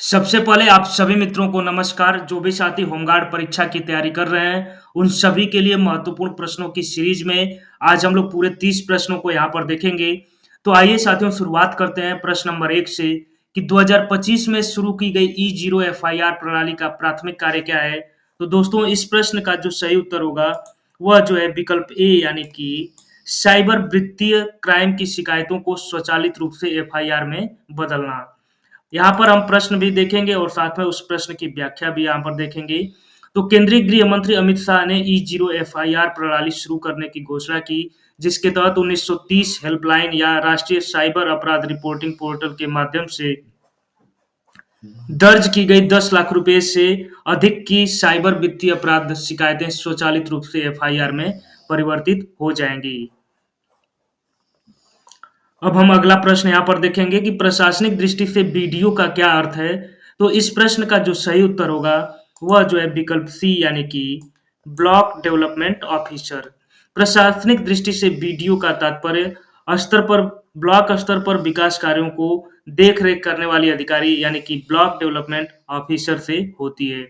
सबसे पहले आप सभी मित्रों को नमस्कार, जो भी साथी होमगार्ड परीक्षा की तैयारी कर रहे हैं, उन सभी के लिए महत्वपूर्ण प्रश्नों की सीरीज़ में आज हम लोग पूरे 30 प्रश्नों को यहाँ पर देखेंगे। तो आइए साथियों शुरुआत करते हैं प्रश्न नंबर 1 से कि 2025 में शुरू की गई ई-ज़ीरो एफआईआर प्रणाली का प्राथमिक कार्य क्या है? तो दोस्तों इस प्रश्न का जो सही उत्तर होगा, वह जो है विकल्प ए यानी कि साइबर वित्तीय क्राइम की शिकायतों को स्वचालित रूप से एफआईआर में बदलना। यहाँ पर हम प्रश्न भी देखेंगे और साथ में उस प्रश्न की व्याख्या भी यहाँ पर देखेंगे। तो केंद्रीय गृह मंत्री अमित शाह ने ई-ज़ीरो एफआईआर प्रणाली शुरू करने की घोषणा की, जिसके तहत 1930 हेल्पलाइन या राष्ट्रीय साइबर अपराध रिपोर्टिंग पोर्टल के माध्यम से दर्ज की गई 10 लाख रुपए से अधिक की साइबर वित्तीय अपराध शिकायतें स्वचालित रूप से एफआईआर में परिवर्तित हो जाएंगी। अब हम अगला प्रश्न यहाँ पर देखेंगे कि प्रशासनिक दृष्टि से बीडीओ का क्या अर्थ है? तो इस प्रश्न का जो सही उत्तर होगा, वह जो है विकल्प सी यानी कि ब्लॉक डेवलपमेंट ऑफिसर। प्रशासनिक दृष्टि से बीडीओ का तात्पर्य स्तर पर ब्लॉक स्तर पर विकास कार्यों को देख-रेख करने वाली अधिकारी यानी कि ब्लॉक डेवलपमेंट ऑफिसर से होती है।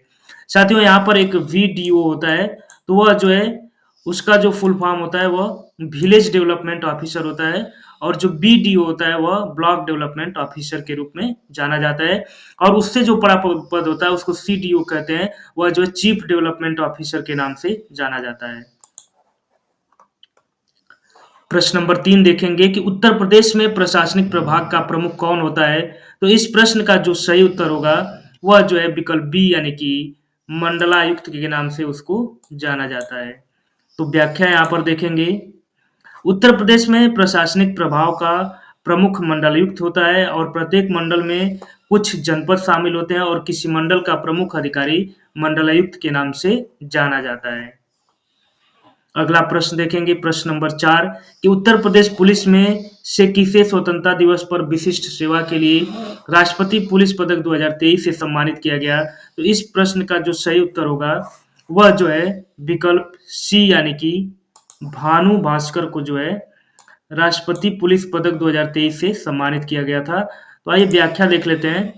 साथियों यहाँ पर एक वीडीओ होता है, तो वह जो है उसका जो फुल फॉर्म होता है वह विलेज डेवलपमेंट ऑफिसर होता है और जो बीडीओ होता है वह ब्लॉक डेवलपमेंट ऑफिसर के रूप में जाना जाता है और उससे जो बड़ा पद होता है उसको सीडीओ कहते हैं, वह जो है चीफ डेवलपमेंट ऑफिसर के नाम से जाना जाता है। प्रश्न नंबर 3 देखेंगे कि उत्तर प्रदेश में प्रशासनिक प्रभाग का प्रमुख कौन होता है? तो इस प्रश्न का जो सही उत्तर होगा, वह जो है विकल्प बी यानी कि मंडलायुक्त के नाम से उसको जाना जाता है। तो व्याख्या यहाँ पर देखेंगे। उत्तर प्रदेश में प्रशासनिक प्रभाव का प्रमुख मंडलायुक्त होता है और प्रत्येक मंडल में कुछ जनपद शामिल होते हैं और किसी मंडल का प्रमुख अधिकारी मंडलायुक्त के नाम से जाना जाता है। अगला प्रश्न देखेंगे प्रश्न नंबर 4 कि उत्तर प्रदेश पुलिस में से किसे स्वतंत्रता दिवस पर विशिष्ट सेवा के लिए राष्ट्रपति पुलिस पदक 2023 से सम्मानित किया गया? तो इस प्रश्न का जो सही उत्तर होगा, वह जो है विकल्प सी यानी कि भानु भास्कर को जो है राष्ट्रपति पुलिस पदक 2023 से सम्मानित किया गया था। तो आइए व्याख्या देख लेते हैं।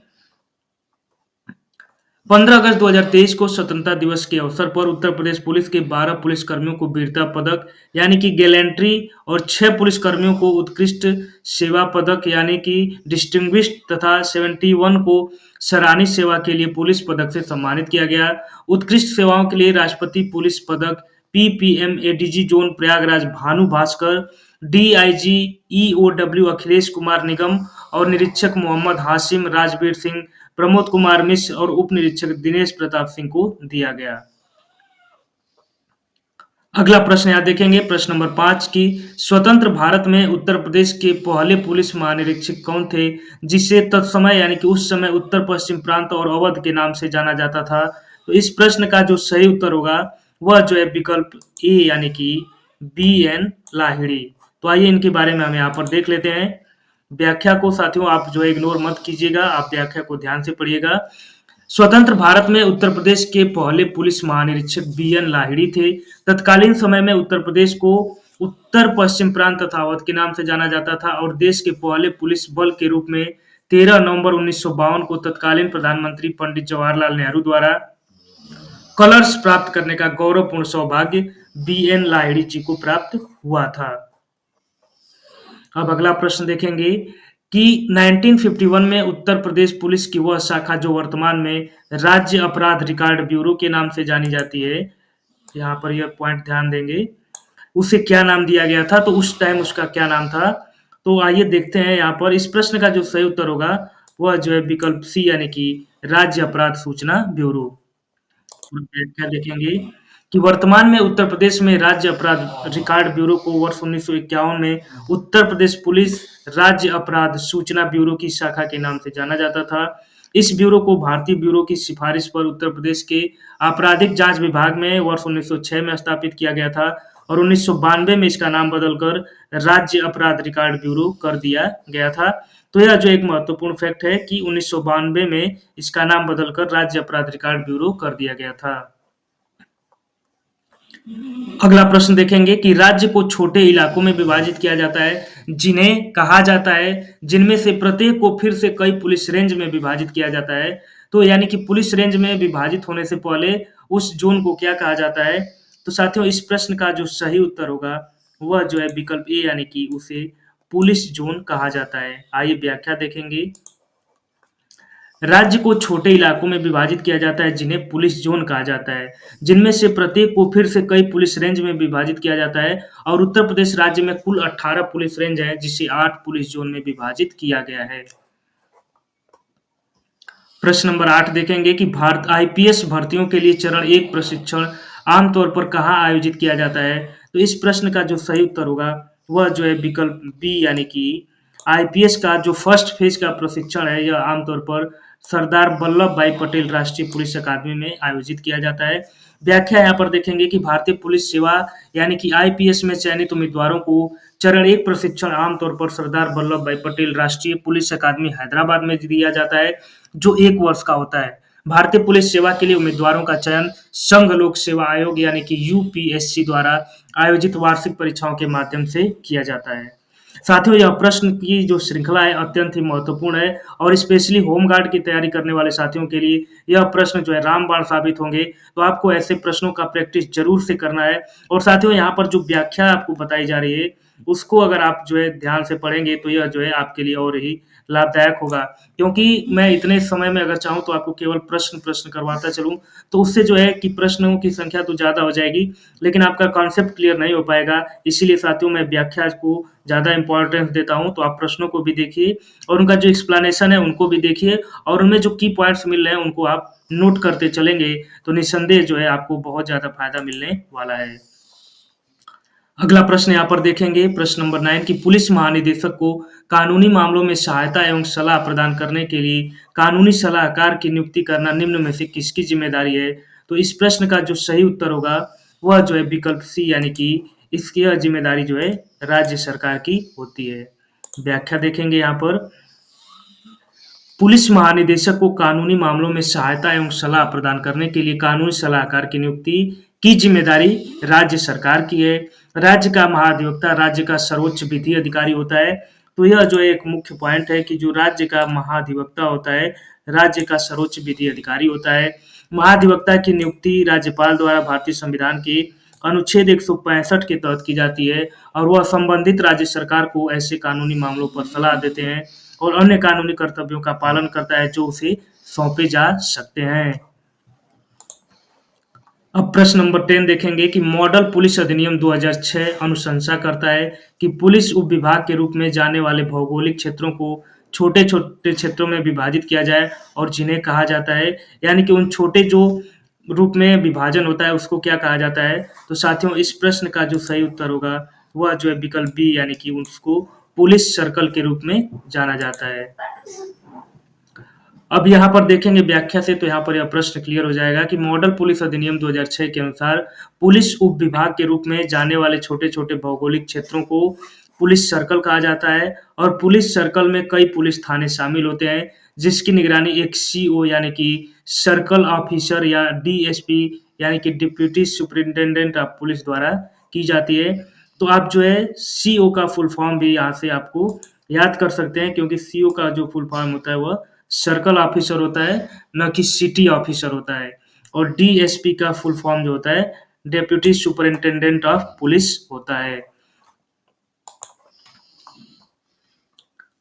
15 अगस्त 2023 को स्वतंत्रता दिवस के अवसर पर उत्तर प्रदेश पुलिस के 12 पुलिसकर्मियों को वीरता पदक यानी कि गैलेंट्री और 6 पुलिसकर्मियों को उत्कृष्ट सेवा पदक यानी कि डिस्टिंग्विश्ड तथा 71 को सराहनीय सेवा के लिए पुलिस पदक से सम्मानित किया गया। उत्कृष्ट सेवाओं के लिए राष्ट्रपति पुलिस पदक PPM ADG zone Prayagraj Bhanu Bhaskar, DIG EOW Akhilesh Kumar Nigam और निरीक्षक मोहम्मद हाशिम राजवीर सिंह, प्रमोद कुमार मिश्र और उप निरीक्षक दिनेश प्रताप सिंह को दिया गया। अगला प्रश्न यहाँ देखेंगे प्रश्न नंबर 5 की स्वतंत्र भारत में उत्तर प्रदेश के पहले पुलिस महानिरीक्षक कौन थे, जिसे तत्समय यानी कि उस समय उत्तर पश्चिम प्रांत और अवध के नाम से जाना जाता था? तो इस प्रश्न का जो सही उत्तर होगा, वह जो है विकल्प ए यानी कि बी.एन. लाहिड़ी। तो आइए इनके बारे में हम यहाँ पर देख लेते हैं। व्याख्या को साथियों आप जो है इग्नोर मत कीजिएगा, आप व्याख्या को ध्यान से पढ़िएगा। स्वतंत्र भारत में उत्तर प्रदेश के पहले पुलिस महानिरीक्षक बी.एन. लाहिड़ी थे। तत्कालीन समय में उत्तर प्रदेश को उत्तर पश्चिम प्रांत तथा अवध के नाम से जाना जाता था और देश के पहले पुलिस बल के रूप में 13 नवंबर 1952 को तत्कालीन प्रधानमंत्री पंडित जवाहरलाल नेहरू द्वारा कलर्स प्राप्त करने का गौरवपूर्ण सौभाग्य बी.एन. लाहिड़ी जी को प्राप्त हुआ था। अब अगला प्रश्न देखेंगे कि 1951 में उत्तर प्रदेश पुलिस की वह शाखा जो वर्तमान में राज्य अपराध रिकॉर्ड ब्यूरो के नाम से जानी जाती है, यहाँ पर यह पॉइंट ध्यान देंगे, उसे क्या नाम दिया गया था? तो उस टाइम उसका क्या नाम था? तो आइए देखते हैं यहाँ पर इस प्रश्न का जो सही उत्तर होगा, वह जो है विकल्प सी यानी कि राज्य अपराध सूचना ब्यूरो। व्याख्या देखेंगे कि वर्तमान में उत्तर प्रदेश में राज्य अपराध रिकॉर्ड ब्यूरो को वर्ष 1951 में उत्तर प्रदेश पुलिस राज्य अपराध सूचना ब्यूरो की शाखा के नाम से जाना जाता था। इस ब्यूरो को भारतीय ब्यूरो की सिफारिश पर उत्तर प्रदेश के आपराधिक जांच विभाग में वर्ष 1906 में स्थापित किया गया था और 1992 में इसका नाम बदलकर राज्य अपराध रिकॉर्ड ब्यूरो कर दिया गया था। तो यह जो एक महत्वपूर्ण फैक्ट है कि 1992 में इसका नाम बदलकर राज्य अपराध रिकॉर्ड ब्यूरो कर दिया गया था। अगला प्रश्न देखेंगे कि राज्य को छोटे इलाकों में विभाजित किया जाता है, जिन्हें कहा जाता है, जिनमें से प्रत्येक को फिर से कई पुलिस रेंज में विभाजित किया जाता है। तो यानी कि पुलिस रेंज में विभाजित होने से पहले उस ज़ोन को क्या कहा जाता है? तो साथियों इस प्रश्न का जो सही उत्तर होगा, वह जो है विकल्प ए यानी कि उसे पुलिस ज़ोन कहा जाता है। आइए व्याख्या देखेंगे। राज्य को छोटे इलाकों में विभाजित किया जाता है जिन्हें पुलिस जोन कहा जाता है, जिनमें से प्रत्येक को फिर से कई पुलिस रेंज में विभाजित किया जाता है और उत्तर प्रदेश राज्य में कुल 18 पुलिस रेंज हैं जिसे 8 पुलिस जोन में विभाजित किया गया है। प्रश्न नंबर 8 देखेंगे कि भारत आईपीएस भर्तियों के लिए चरण 1 प्रशिक्षण आमतौर पर कहाँ आयोजित किया जाता है? तो इस प्रश्न का जो सही उत्तर होगा वह जो है विकल्प बी यानी कि आईपीएस का जो फर्स्ट फेज का प्रशिक्षण है यह आमतौर पर सरदार वल्लभ भाई पटेल राष्ट्रीय पुलिस अकादमी में आयोजित किया जाता है। व्याख्या यहाँ पर देखेंगे कि भारतीय पुलिस सेवा यानी कि आईपीएस में चयनित उम्मीदवारों को चरण 1 प्रशिक्षण आमतौर पर सरदार वल्लभ भाई पटेल राष्ट्रीय पुलिस अकादमी हैदराबाद में दिया जाता है, जो 1 वर्ष का होता है। भारतीय पुलिस सेवा के लिए उम्मीदवारों का चयन संघ लोक सेवा आयोग यानी कि यूपीएससी द्वारा आयोजित वार्षिक परीक्षाओं के माध्यम से किया जाता है। साथियों यह प्रश्न की जो श्रृंखला है अत्यंत ही महत्वपूर्ण है और स्पेशली होमगार्ड की तैयारी करने वाले साथियों के लिए यह प्रश्न जो है रामबाण साबित होंगे। तो आपको ऐसे प्रश्नों का प्रैक्टिस ज़रूर से करना है और साथियों यहाँ पर जो व्याख्या आपको बताई जा रही है, उसको अगर आप जो है ध्यान से पढ़ेंगे तो यह जो है आपके लिए और ही लाभदायक होगा। क्योंकि मैं इतने समय में अगर चाहूँ तो आपको केवल प्रश्न करवाता चलूँ, तो उससे जो है कि प्रश्नों की संख्या तो ज़्यादा हो जाएगी, लेकिन आपका कॉन्सेप्ट क्लियर नहीं हो पाएगा। इसीलिए साथियों मैं व्याख्या को ज़्यादा इम्पोर्टेंस देता हूँ, तो आप प्रश्नों को भी देखिए और उनका जो एक्सप्लेनेशन है उनको भी देखिए और उनमें जो की पॉइंट्स मिल रहे हैं उनको आप नोट करते चलेंगे, तो निस्संदेह जो है आपको बहुत ज़्यादा फ़ायदा मिलने वाला है। अगला प्रश्न यहाँ पर देखेंगे प्रश्न नंबर 9 कि पुलिस महानिदेशक को कानूनी मामलों में सहायता एवं सलाह प्रदान करने के लिए कानूनी सलाहकार की नियुक्ति करना निम्न में से किसकी जिम्मेदारी है? तो इस प्रश्न का जो सही उत्तर होगा वह जो है विकल्प सी यानी कि इसकी यह जिम्मेदारी जो है राज्य सरकार की होती है। व्याख्या देखेंगे यहाँ पर पुलिस महानिदेशक को कानूनी मामलों में सहायता एवं सलाह प्रदान करने के लिए कानूनी सलाहकार की नियुक्ति की जिम्मेदारी राज्य सरकार की है। राज्य का महाधिवक्ता राज्य का सर्वोच्च विधि अधिकारी होता है। तो यह जो एक मुख्य पॉइंट है कि जो राज्य का महाधिवक्ता होता है, राज्य का सर्वोच्च विधि अधिकारी होता है। महाधिवक्ता की नियुक्ति राज्यपाल द्वारा भारतीय संविधान के अनुच्छेद 165 के तहत की जाती है और वह संबंधित राज्य सरकार को ऐसे कानूनी मामलों पर सलाह देते हैं और अन्य कानूनी कर्तव्यों का पालन करता है जो उसे सौंपे जा सकते हैं। अब प्रश्न नंबर 10 देखेंगे कि मॉडल पुलिस अधिनियम 2006 अनुशंसा करता है कि पुलिस उपविभाग के रूप में जाने वाले भौगोलिक क्षेत्रों को छोटे-छोटे क्षेत्रों में विभाजित किया जाए और जिन्हें कहा जाता है यानी कि उन छोटे जो रूप में विभाजन होता है उसको क्या कहा जाता है? तो साथियों इस प्रश्न का जो सही उत्तर होगा वह जो है विकल्प बी यानी कि उसको पुलिस सर्कल के रूप में जाना जाता है। अब यहाँ पर देखेंगे व्याख्या से तो यहाँ पर यह प्रश्न क्लियर हो जाएगा कि मॉडल पुलिस अधिनियम 2006 के अनुसार पुलिस उप विभाग के रूप में जाने वाले छोटे-छोटे भौगोलिक क्षेत्रों को पुलिस सर्कल कहा जाता है और पुलिस सर्कल में कई पुलिस थाने शामिल होते हैं, जिसकी निगरानी एक सीओ यानी कि सर्कल ऑफिसर या डीएसपी यानी कि डिप्टी सुपरिटेंडेंट ऑफ पुलिस द्वारा की जाती है। तो आप जो है सीओ का फुल फॉर्म भी यहाँ से आपको याद कर सकते हैं क्योंकि सीओ का जो फुल फॉर्म होता है वह सर्कल ऑफिसर होता है, ना कि सिटी ऑफिसर होता है और डीएसपी का फुल फॉर्म जो होता है डेप्यूटी सुपरिटेंडेंट ऑफ पुलिस होता है।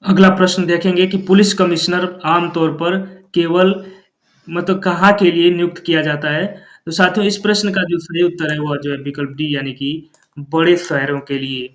अगला प्रश्न देखेंगे कि पुलिस कमिश्नर आमतौर पर केवल मतलब कहाँ के लिए नियुक्त किया जाता है? तो साथियों इस प्रश्न का जो सही उत्तर है वह जो है विकल्प डी यानी कि बड़े शहरों के लिए।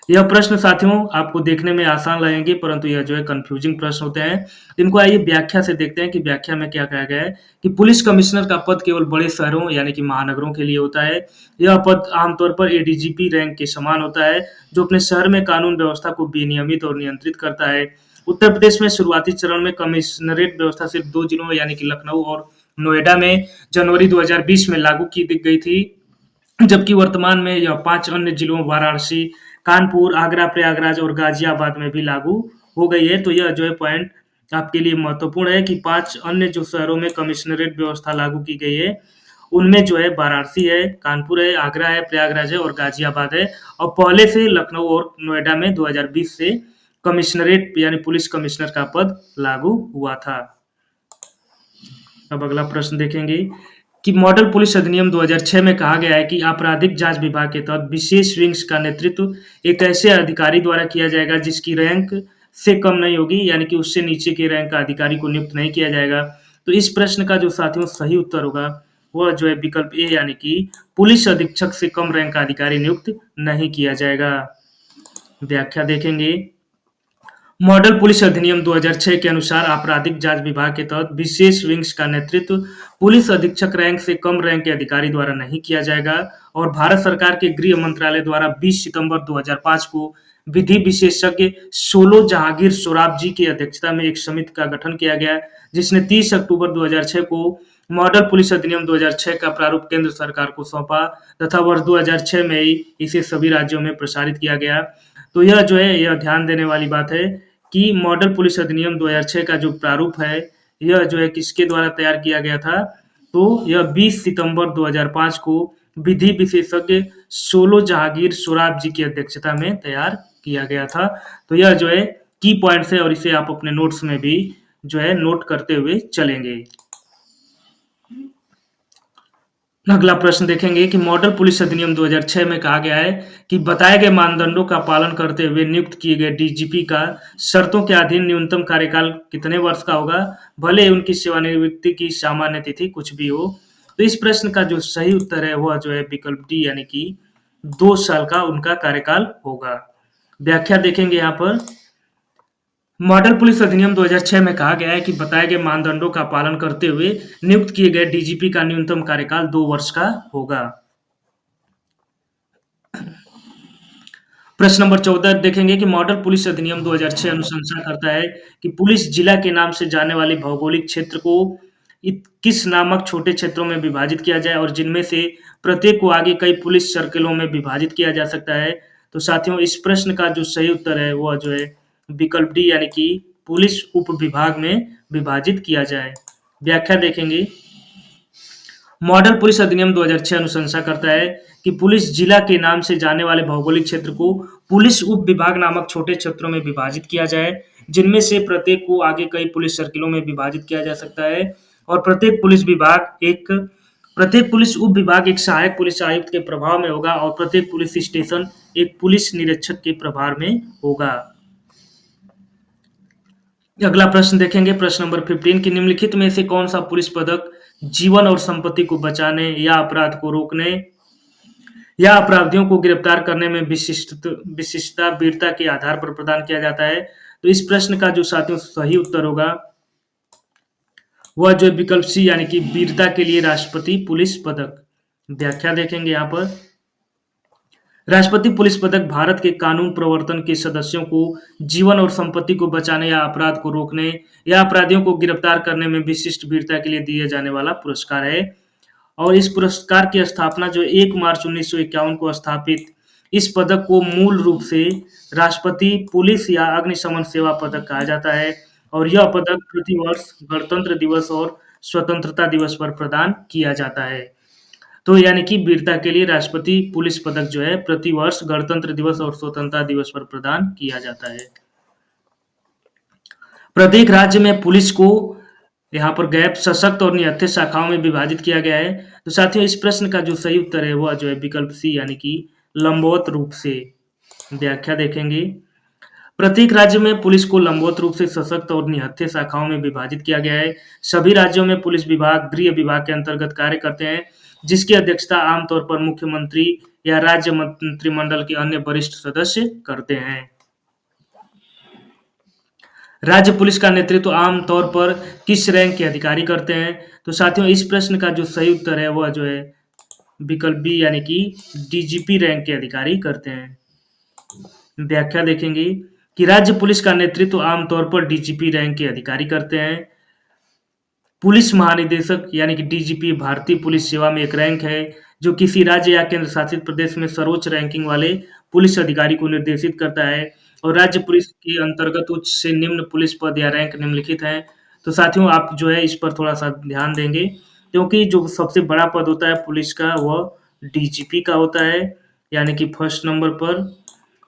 यह प्रश्न साथियों आपको देखने में आसान लगेंगे परंतु यह जो है कन्फ्यूजिंग प्रश्न होते हैं। इनको आइए व्याख्या से देखते हैं कि व्याख्या में क्या कहा गया है कि पुलिस कमिश्नर का पद केवल बड़े शहरों यानी कि महानगरों के लिए होता है। यह पद आमतौर पर एडीजीपी रैंक के समान होता है, जो अपने शहर में कानून व्यवस्था को विनियमित और नियंत्रित करता है। उत्तर प्रदेश में शुरुआती चरण में कमिश्नरेट व्यवस्था सिर्फ 2 जिलों यानी कि लखनऊ और नोएडा में जनवरी 2020 में लागू की दी गई थी। जबकि वर्तमान में यह 5 अन्य जिलों वाराणसी, कानपुर, आगरा, प्रयागराज और गाजियाबाद में भी लागू हो गई है। तो यह जो है पॉइंट आपके लिए महत्वपूर्ण है कि 5 अन्य जो शहरों में कमिश्नरेट व्यवस्था लागू की गई है, उनमें जो है वाराणसी है, कानपुर है, आगरा है, प्रयागराज है और गाज़ियाबाद है और पहले से लखनऊ और नोएडा में 2020 से कमिश्नरेट यानी पुलिस कमिश्नर का पद लागू हुआ था। अब अगला प्रश्न देखेंगे कि मॉडल पुलिस अधिनियम 2006 में कहा गया है कि आपराधिक जांच विभाग के तहत विशेष विंग्स का नेतृत्व एक ऐसे अधिकारी द्वारा किया जाएगा जिसकी रैंक से कम नहीं होगी, यानी कि उससे नीचे के रैंक का अधिकारी को नियुक्त नहीं किया जाएगा। तो इस प्रश्न का जो साथियों सही उत्तर होगा वह जो है विकल्प ए, यानी कि पुलिस अधीक्षक से कम रैंक का अधिकारी नियुक्त नहीं किया जाएगा। व्याख्या देखेंगे। मॉडल पुलिस अधिनियम 2006 के अनुसार आपराधिक जांच विभाग के तहत विशेष विंग्स का नेतृत्व पुलिस अधीक्षक रैंक से कम रैंक के अधिकारी द्वारा नहीं किया जाएगा और भारत सरकार के गृह मंत्रालय द्वारा 20 सितंबर 2005 को विधि विशेषज्ञ सोलो जहांगीर सोराबजी की अध्यक्षता में एक समिति का गठन किया गया, जिसने 30 अक्टूबर 2006 को मॉडल पुलिस अधिनियम 2006 का प्रारूप केंद्र सरकार को सौंपा तथा वर्ष 2006 में ही इसे सभी राज्यों में प्रसारित किया गया। तो यह जो है यह ध्यान देने वाली बात है कि मॉडल पुलिस अधिनियम 2006 का जो प्रारूप है यह जो है किसके द्वारा तैयार किया गया था, तो यह 20 सितंबर 2005 को विधि विशेषज्ञ सोलो जहांगीर सोराबजी की अध्यक्षता में तैयार किया गया था। तो यह जो है की पॉइंट्स है और इसे आप अपने नोट्स में भी जो है नोट करते हुए चलेंगे। अगला प्रश्न देखेंगे कि मॉडल पुलिस अधिनियम 2006 में कहा गया है कि बताए गए मानदंडों का पालन करते हुए नियुक्त किए गए डीजीपी का शर्तों के अधीन न्यूनतम कार्यकाल कितने वर्ष का होगा, भले ही उनकी सेवानिवृत्ति की सामान्य तिथि कुछ भी हो। तो इस प्रश्न का जो सही उत्तर है वह जो है विकल्प डी, यानी कि 2 साल का उनका कार्यकाल होगा। व्याख्या देखेंगे यहाँ पर। मॉडल पुलिस अधिनियम 2006 में कहा गया है कि बताए गए मानदंडों का पालन करते हुए नियुक्त किए गए डीजीपी का न्यूनतम कार्यकाल 2 वर्ष का होगा। प्रश्न नंबर 14 देखेंगे कि मॉडल पुलिस अधिनियम 2006 अनुशंसा करता है कि पुलिस जिला के नाम से जाने वाले भौगोलिक क्षेत्र को 21 नामक छोटे क्षेत्रों में विभाजित किया जाए और जिनमें से प्रत्येक को आगे कई पुलिस सर्किलों में विभाजित किया जा सकता है। तो साथियों इस प्रश्न का जो सही उत्तर है वह जो है विकल्प डी, यानी कि पुलिस उप विभाग में विभाजित किया जाए। व्याख्या देखेंगे। मॉडल पुलिस अधिनियम 2006 अनुशंसा करता है कि पुलिस जिला के नाम से जाने वाले भौगोलिक क्षेत्र को पुलिस उप विभाग नामक छोटे क्षेत्रों में विभाजित किया जाए, जिनमें से प्रत्येक को आगे कई पुलिस सर्किलों में विभाजित किया जा सकता है और प्रत्येक पुलिस उप विभाग एक सहायक पुलिस आयुक्त के प्रभाव में होगा और प्रत्येक पुलिस स्टेशन एक पुलिस निरीक्षक के प्रभार में होगा। अगला प्रश्न देखेंगे। प्रश्न नंबर 15 की निम्नलिखित में से कौन सा पुलिस पदक जीवन और संपत्ति को बचाने या अपराध को रोकने या अपराधियों को गिरफ्तार करने में विशिष्टता वीरता के आधार पर प्रदान किया जाता है। तो इस प्रश्न का जो साथियों सही उत्तर होगा वह जो विकल्प सी, यानी कि वीरता के लिए राष्ट्रपति पुलिस पदक। व्याख्या देखेंगे यहाँ पर। राष्ट्रपति पुलिस पदक भारत के कानून प्रवर्तन के सदस्यों को जीवन और संपत्ति को बचाने या अपराध को रोकने या अपराधियों को गिरफ्तार करने में विशिष्ट वीरता के लिए दिए जाने वाला पुरस्कार है और इस पुरस्कार की स्थापना जो 1 मार्च 1951 को स्थापित इस पदक को मूल रूप से राष्ट्रपति पुलिस या अग्निशमन सेवा पदक कहा जाता है और यह पदक प्रतिवर्ष गणतंत्र दिवस और स्वतंत्रता दिवस पर प्रदान किया जाता है। तो यानी कि वीरता के लिए राष्ट्रपति पुलिस पदक जो है प्रतिवर्ष गणतंत्र दिवस और स्वतंत्रता दिवस पर प्रदान किया जाता है। प्रत्येक राज्य में पुलिस को यहाँ पर गैप सशक्त और निहत्थे शाखाओं में विभाजित किया गया है। तो साथियों इस प्रश्न का जो सही उत्तर है वह जो है विकल्प सी, यानी कि लंबवत रूप से। व्याख्या देखेंगे। प्रत्येक राज्य में पुलिस को लंबवत रूप से सशक्त और निहत्थे शाखाओं में विभाजित किया गया है। सभी राज्यों में पुलिस विभाग गृह विभाग के अंतर्गत कार्य करते हैं, जिसकी अध्यक्षता आमतौर पर मुख्यमंत्री या राज्य मंत्रिमंडल के अन्य वरिष्ठ सदस्य करते हैं। राज्य पुलिस का नेतृत्व आमतौर पर किस रैंक के अधिकारी करते हैं? तो साथियों इस प्रश्न का जो सही उत्तर है वह जो है विकल्प बी, यानी कि डीजीपी रैंक के अधिकारी करते हैं। व्याख्या देखेंगे कि राज्य पुलिस का नेतृत्व आमतौर पर डीजीपी रैंक के अधिकारी करते हैं। पुलिस महानिदेशक यानी कि डीजीपी भारतीय पुलिस सेवा में एक रैंक है जो किसी राज्य या केंद्र शासित प्रदेश में सर्वोच्च रैंकिंग वाले पुलिस अधिकारी को निर्देशित करता है और राज्य पुलिस के अंतर्गत उच्च से निम्न पुलिस पद या रैंक निम्नलिखित हैं। तो साथियों आप जो है इस पर थोड़ा सा ध्यान देंगे क्योंकि जो सबसे बड़ा पद होता है पुलिस का वह डीजीपी का होता है, यानी कि फर्स्ट नंबर पर।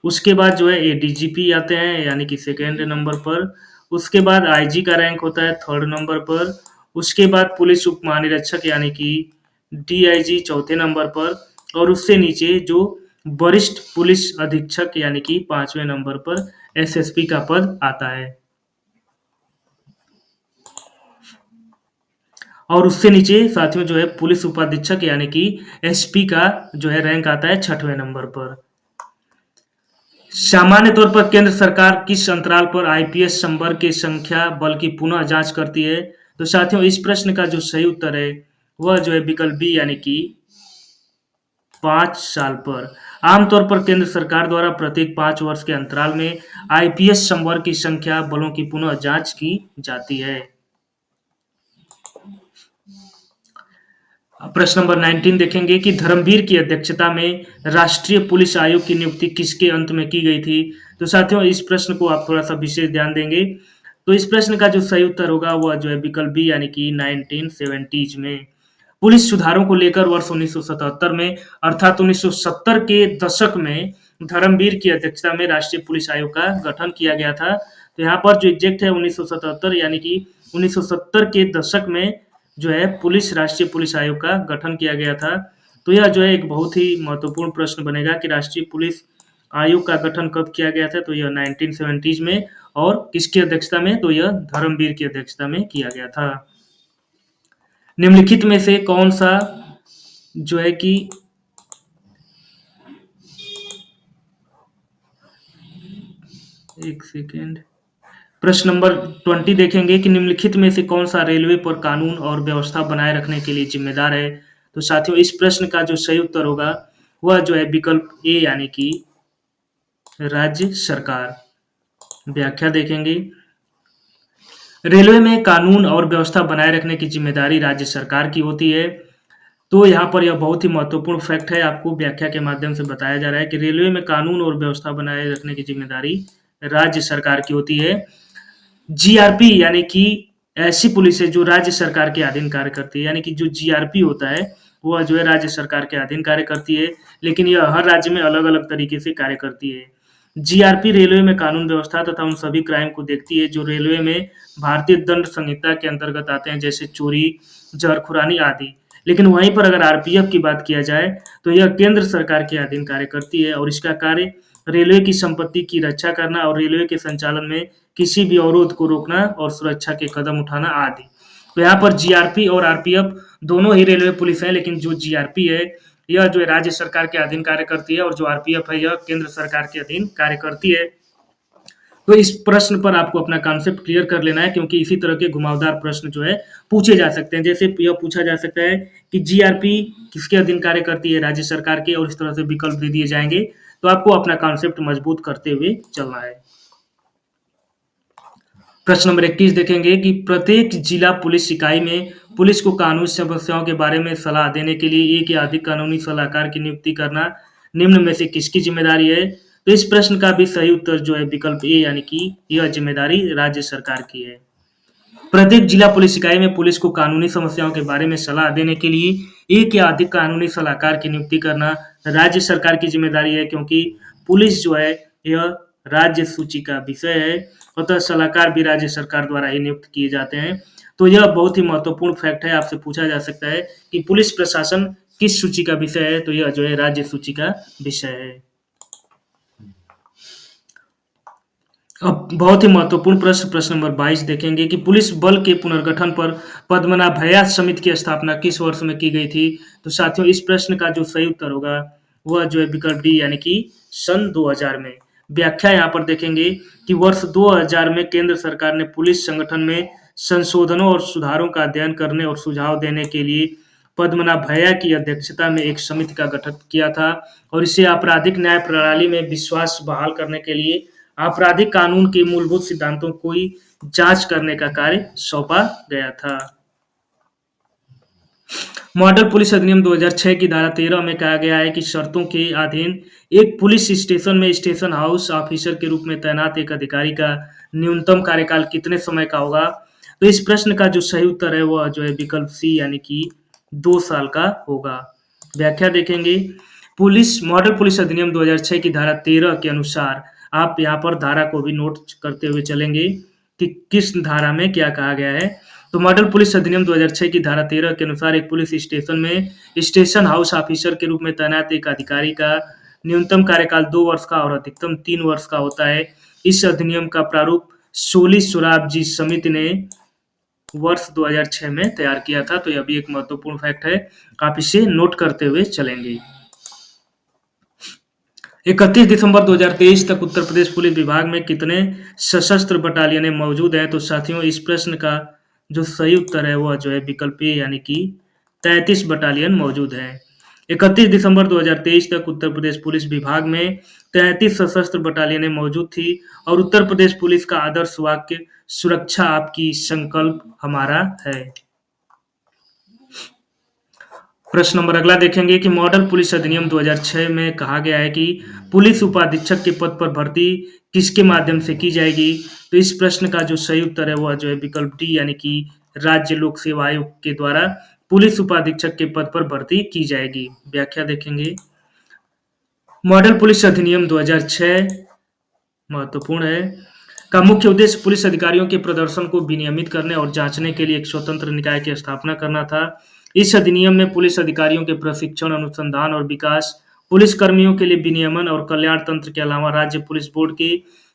उसके बाद जो है एडीजीपी आते हैं, यानी कि सेकंड नंबर पर। उसके बाद आईजी का रैंक होता है थर्ड नंबर पर। उसके बाद पुलिस उप महानिरीक्षक यानी कि डीआईजी चौथे नंबर पर। और उससे नीचे जो वरिष्ठ पुलिस अधीक्षक यानी कि 5वें नंबर पर एसएसपी का पद आता है। और उससे नीचे साथियों जो है पुलिस उपाधीक्षक यानी कि एसपी का जो है रैंक आता है 6वें नंबर पर। सामान्य तौर पर केंद्र सरकार किस अंतराल पर आईपीएस संवर्ग की संख्या बल की पुनः जांच करती है? तो साथियों इस प्रश्न का जो सही उत्तर है वह जो है विकल्प बी यानी कि 5 साल पर। आमतौर पर केंद्र सरकार द्वारा प्रत्येक 5 वर्ष के अंतराल में आईपीएस संवर्ग की संख्या बलों की पुनः जांच की जाती है। प्रश्न नंबर 19 देखेंगे कि धर्मवीर की अध्यक्षता में राष्ट्रीय पुलिस आयोग की नियुक्ति किसके अंत में की गई थी? तो साथियों इस प्रश्न को आप थोड़ा सा विशेष ध्यान देंगे। तो इस प्रश्न का जो सही उत्तर होगा वह जो है विकल्प बी यानी कि 1970s में। पुलिस सुधारों को लेकर वर्ष 1977 में अर्थात 1970 के दशक में धर्मवीर की अध्यक्षता में राष्ट्रीय पुलिस आयोग का गठन किया गया था। तो यहाँ पर जो एग्जैक्ट है 1977 यानी कि 1970 के दशक में जो है राष्ट्रीय पुलिस आयोग का गठन किया गया था। तो यह जो है एक बहुत ही महत्वपूर्ण प्रश्न बनेगा कि राष्ट्रीय पुलिस आयोग का गठन कब किया गया था? तो यह 1970s में। और किसकी अध्यक्षता में? तो यह धर्मवीर की अध्यक्षता में किया गया था। निम्नलिखित में से कौन सा जो है कि एक सेकेंड, प्रश्न नंबर 20 देखेंगे कि निम्नलिखित में से कौन सा रेलवे पर कानून और व्यवस्था बनाए रखने के लिए जिम्मेदार है? तो साथियों इस प्रश्न का जो सही उत्तर होगा वह जो है विकल्प ए यानी कि राज्य सरकार। व्याख्या देखेंगे। रेलवे में कानून और व्यवस्था बनाए रखने की जिम्मेदारी राज्य सरकार की होती है। तो यहाँ पर यह बहुत ही महत्वपूर्ण फैक्ट है, आपको व्याख्या के माध्यम से बताया जा रहा है कि रेलवे में कानून और व्यवस्था बनाए रखने की जिम्मेदारी राज्य सरकार की होती है। जीआरपी यानी कि ऐसी पुलिस है जो राज्य सरकार के अधीन कार्य करती है, यानी कि जो जीआरपी होता है वह जो है राज्य सरकार के अधीन कार्य करती है, लेकिन यह हर राज्य में अलग-अलग तरीके से कार्य करती है। जीआरपी रेलवे में कानून व्यवस्था तथा उन सभी क्राइम को देखती है जो रेलवे में भारतीय दंड संहिता के अंतर्गत आते हैं, जैसे चोरी, जहरखुरानी आदि। लेकिन वहीं पर अगर आरपीएफ की बात किया जाए तो यह केंद्र सरकार के अधीन कार्य करती है और इसका कार्य रेलवे की संपत्ति की रक्षा करना और रेलवे के संचालन में किसी भी अवरोध को रोकना और सुरक्षा के कदम उठाना आदि। तो यहाँ पर जीआरपी और आरपीएफ दोनों ही रेलवे पुलिस है, लेकिन जो जीआरपी है यह जो है राज्य सरकार के अधीन कार्य करती है और जो आरपीएफ है यह केंद्र सरकार के अधीन कार्य करती है। तो इस प्रश्न पर आपको अपना कॉन्सेप्ट क्लियर कर लेना है, क्योंकि इसी तरह के घुमावदार प्रश्न जो है पूछे जा सकते हैं। जैसे यह पूछा जा सकता है कि जीआरपी किसके अधीन कार्य करती है? राज्य सरकार के, और इस तरह से विकल्प दे दिए जाएंगे। तो आपको अपना कॉन्सेप्ट मजबूत करते हुए चलना है। प्रश्न नंबर 21 देखेंगे कि प्रत्येक जिला पुलिस इकाई में पुलिस को कानूनी समस्याओं के बारे में सलाह देने के लिए एक या अधिक कानूनी सलाहकार की नियुक्ति करना निम्न में से किसकी जिम्मेदारी है? तो इस प्रश्न का भी सही उत्तर जो है विकल्प ए यानी कि यह जिम्मेदारी राज्य सरकार की है। प्रत्येक जिला पुलिस इकाई में पुलिस को कानूनी समस्याओं के बारे में सलाह देने के लिए एक या अधिक कानूनी सलाहकार की नियुक्ति करना राज्य सरकार की जिम्मेदारी है, क्योंकि पुलिस जो है यह राज्य सूची का विषय है, अतः सलाहकार भी राज्य सरकार द्वारा ही नियुक्त किए जाते हैं। तो यह बहुत ही महत्वपूर्ण फैक्ट है, आपसे पूछा जा सकता है कि पुलिस प्रशासन किस सूची का विषय है? तो यह जो है राज्य सूची का विषय है। अब बहुत ही महत्वपूर्ण प्रश्न नंबर 22 देखेंगे कि पुलिस बल के पुनर्गठन पर पद्मनाभ भैया समिति की स्थापना किस वर्ष में की गई थी? तो साथियों इस प्रश्न का जो सही उत्तर होगा वह जो है विकल्प डी यानी कि सन 2000 में। व्याख्या यहाँ पर देखेंगे कि वर्ष 2000 में केंद्र सरकार ने पुलिस संगठन में संशोधनों और सुधारों का अध्ययन करने और सुझाव देने के लिए पद्मनाभ भैया की अध्यक्षता में एक समिति का गठन किया था, और इसे आपराधिक न्याय प्रणाली में विश्वास बहाल करने के लिए आपराधिक कानून के मूलभूत सिद्धांतों की जांच करने का कार्य सौंपा गया था। मॉडल पुलिस अधिनियम 2006 की धारा 13 में कहा गया है कि शर्तों के अधीन एक पुलिस स्टेशन में स्टेशन हाउस ऑफिसर के रूप में तैनात एक अधिकारी का न्यूनतम कार्यकाल कितने समय का होगा? तो इस प्रश्न का जो सही उत्तर है वह जो है विकल्प सी यानी कि 2 साल का होगा। व्याख्या देखेंगे, पुलिस मॉडल पुलिस अधिनियम 2006 की धारा 13 के अनुसार आप यहाँ पर धारा को भी नोट करते हुए चलेंगे कि किस धारा में क्या कहा गया है। तो मॉडल पुलिस अधिनियम 2006 की धारा 13 के अनुसार एक पुलिस स्टेशन में स्टेशन हाउस ऑफिसर के रूप में तैनात एक अधिकारी का न्यूनतम कार्यकाल 2 वर्ष का और अधिकतम 3 वर्ष का होता है। इस अधिनियम का प्रारूप सोली सोराबजी समिति ने वर्ष 2006 में तैयार किया था। तो यह भी एक महत्वपूर्ण फैक्ट है, आप इसे नोट करते हुए चलेंगे। 31 दिसंबर 2023 तक उत्तर प्रदेश पुलिस विभाग में कितने सशस्त्र बटालियनें मौजूद हैं? तो साथियों इस प्रश्न का जो सही उत्तर है वह जो है विकल्प ए यानी कि 33 बटालियन मौजूद है। 31 दिसंबर 2023 तक उत्तर प्रदेश पुलिस विभाग में 33 सशस्त्र बटालियनें मौजूद थी और उत्तर प्रदेश पुलिस का आदर्श वाक्य सुरक्षा आपकी संकल्प हमारा है। प्रश्न नंबर अगला देखेंगे कि मॉडल पुलिस अधिनियम 2006 में कहा गया है कि पुलिस उपाधीक्षक के पद पर भर्ती किसके माध्यम से की जाएगी? तो इस प्रश्न का जो सही उत्तर है वह जो है विकल्प डी यानी कि राज्य लोक सेवा आयोग के द्वारा पुलिस उपाधीक्षक के पद पर भर्ती की जाएगी। व्याख्या देखेंगे, मॉडल पुलिस अधिनियम 2006 महत्वपूर्ण है का मुख्य उद्देश्य पुलिस अधिकारियों के प्रदर्शन को विनियमित करने और जांचने के लिए एक स्वतंत्र निकाय की स्थापना करना था। इस अधिनियम में पुलिस अधिकारियों के प्रशिक्षण, अनुसंधान और विकास, पुलिस कर्मियों के लिए विनियमन और कल्याण तंत्र के अलावा राज्य पुलिस बोर्ड के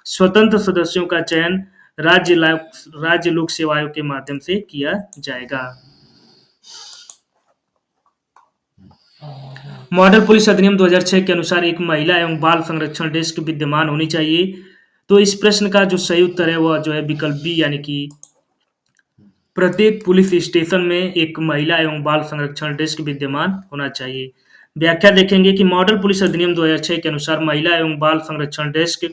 स्वतंत्र सदस्यों का चयन राज्य लोक सेवा आयोग के माध्यम से किया जाएगा। मॉडल पुलिस अधिनियम 2006 के अनुसार एक महिला एवं बाल संरक्षण डेस्क विद्यमान होनी चाहिए। तो इस प्रश्न का जो सही उत्तर है वह जो है विकल्प बी यानी कि प्रत्येक पुलिस स्टेशन में एक महिला एवं बाल संरक्षण डेस्क विद्यमान होना चाहिए। व्याख्या देखेंगे कि मॉडल पुलिस अधिनियम 2006 के अनुसार महिला एवं बाल संरक्षण डेस्क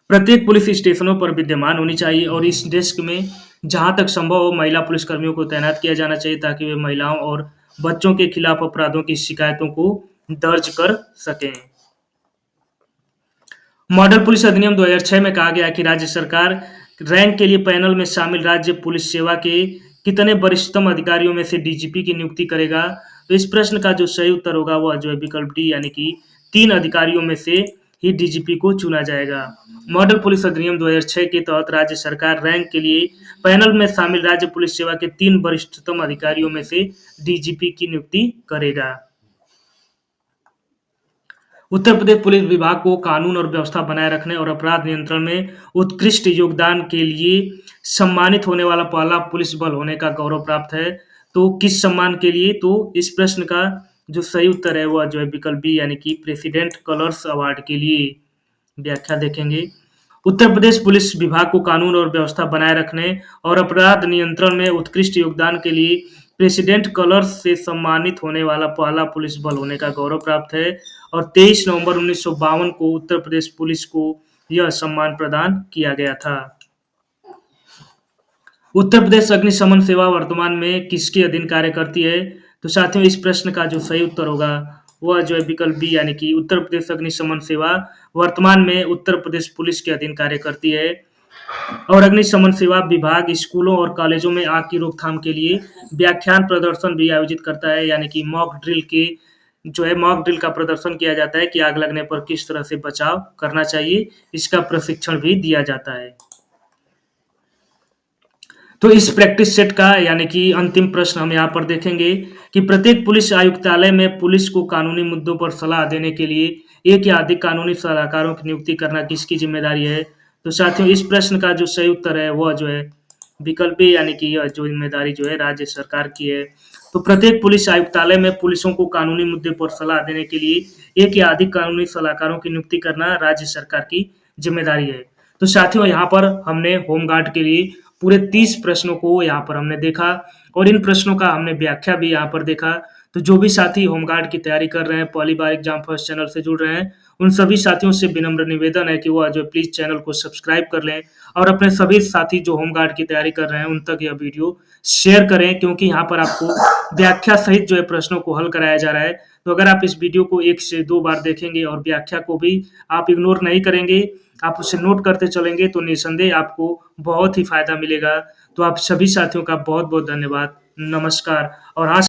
प्रत्येक पुलिस स्टेशनों पर विद्यमान होनी चाहिए और इस डेस्क में जहां तक संभव हो महिला पुलिसकर्मियों को तैनात किया जाना चाहिए ताकि वे महिलाओं और बच्चों के खिलाफ अपराधों की शिकायतों को दर्ज कर सकें। मॉडल पुलिस अधिनियम 2006 में कहा गया कि राज्य सरकार रैंक के लिए पैनल में शामिल राज्य पुलिस सेवा के कितने वरिष्ठतम अधिकारियों में से डीजीपी की नियुक्ति करेगा? तो इस प्रश्न का जो सही उत्तर होगा वह जो है विकल्प डी यानी कि 3 अधिकारियों में से ही डीजीपी को चुना जाएगा। मॉडल पुलिस अधिनियम 2006 के तहत राज्य सरकार रैंक के लिए पैनल में शामिल राज्य पुलिस सेवा के 3 वरिष्ठतम अधिकारियों में से डीजीपी की नियुक्ति करेगा। उत्तर प्रदेश पुलिस विभाग को कानून और व्यवस्था बनाए रखने और अपराध नियंत्रण में उत्कृष्ट योगदान के लिए सम्मानित होने वाला पहला पुलिस बल होने का गौरव प्राप्त है। तो किस सम्मान के लिए? तो इस प्रश्न का जो सही उत्तर है वह जो है विकल्प बी यानी कि प्रेसिडेंट कलर्स अवार्ड के लिए। व्याख्या देखेंगे, उत्तर प्रदेश पुलिस विभाग को कानून और व्यवस्था बनाए रखने और अपराध नियंत्रण में उत्कृष्ट योगदान के लिए प्रेसिडेंट कलर्स से सम्मानित होने वाला पहला पुलिस बल होने का गौरव प्राप्त है और 23 नवंबर 1952 को उत्तर प्रदेश पुलिस को यह सम्मान प्रदान किया गया था। उत्तर प्रदेश अग्निशमन सेवा वर्तमान में किसके अधीन कार्य करती है? तो साथियों इस प्रश्न का जो सही उत्तर होगा वह जो है विकल्प बी यानी कि उत्तर प्रदेश अग्निशमन सेवा वर्तमान में उत्तर प्रदेश पुलिस के अधीन कार्य करती है और अग्निशमन सेवा विभाग स्कूलों और कॉलेजों में आग की रोकथाम के लिए व्याख्यान प्रदर्शन भी आयोजित करता है, यानी कि मॉक ड्रिल का प्रदर्शन किया जाता है कि आग लगने पर किस तरह से बचाव करना चाहिए, इसका प्रशिक्षण भी दिया जाता है। तो इस प्रैक्टिस सेट का यानी कि अंतिम प्रश्न हम यहाँ पर देखेंगे कि प्रत्येक पुलिस आयुक्तालय में पुलिस को कानूनी मुद्दों पर सलाह देने के लिए एक या अधिक कानूनी सलाहकारों की नियुक्ति करना किसकी जिम्मेदारी है? तो साथियों इस प्रश्न का जो सही उत्तर है वह जो है विकल्प ए यानी कि यह जो जिम्मेदारी जो है राज्य सरकार की है। तो प्रत्येक पुलिस आयुक्तालय में पुलिसों को कानूनी मुद्दे पर सलाह देने के लिए एक या अधिक कानूनी सलाहकारों की नियुक्ति करना राज्य सरकार की जिम्मेदारी है। तो साथियों यहाँ पर हमने होमगार्ड के लिए पूरे 30 प्रश्नों को यहाँ पर हमने देखा और इन प्रश्नों का हमने व्याख्या भी यहाँ पर देखा। तो जो भी साथी होमगार्ड की तैयारी कर रहे हैं, पहली बार एग्ज़ाम फर्स्ट चैनल से जुड़ रहे हैं, उन सभी साथियों से विनम्र निवेदन है कि वो जो प्लीज़ चैनल को सब्सक्राइब कर लें और अपने सभी साथी जो होमगार्ड की तैयारी कर रहे हैं, उन तक यह वीडियो शेयर करें क्योंकि यहाँ पर आपको व्याख्या सहित जो है प्रश्नों को हल कराया जा रहा है। तो अगर आप इस वीडियो को 1 से 2 बार देखेंगे और व्याख्या को भी आप इग्नोर नहीं करेंगे, आप उसे नोट करते चलेंगे तो निस्संदेह आपको बहुत ही फ़ायदा मिलेगा। तो आप सभी साथियों का बहुत-बहुत धन्यवाद। नमस्कार और हाँ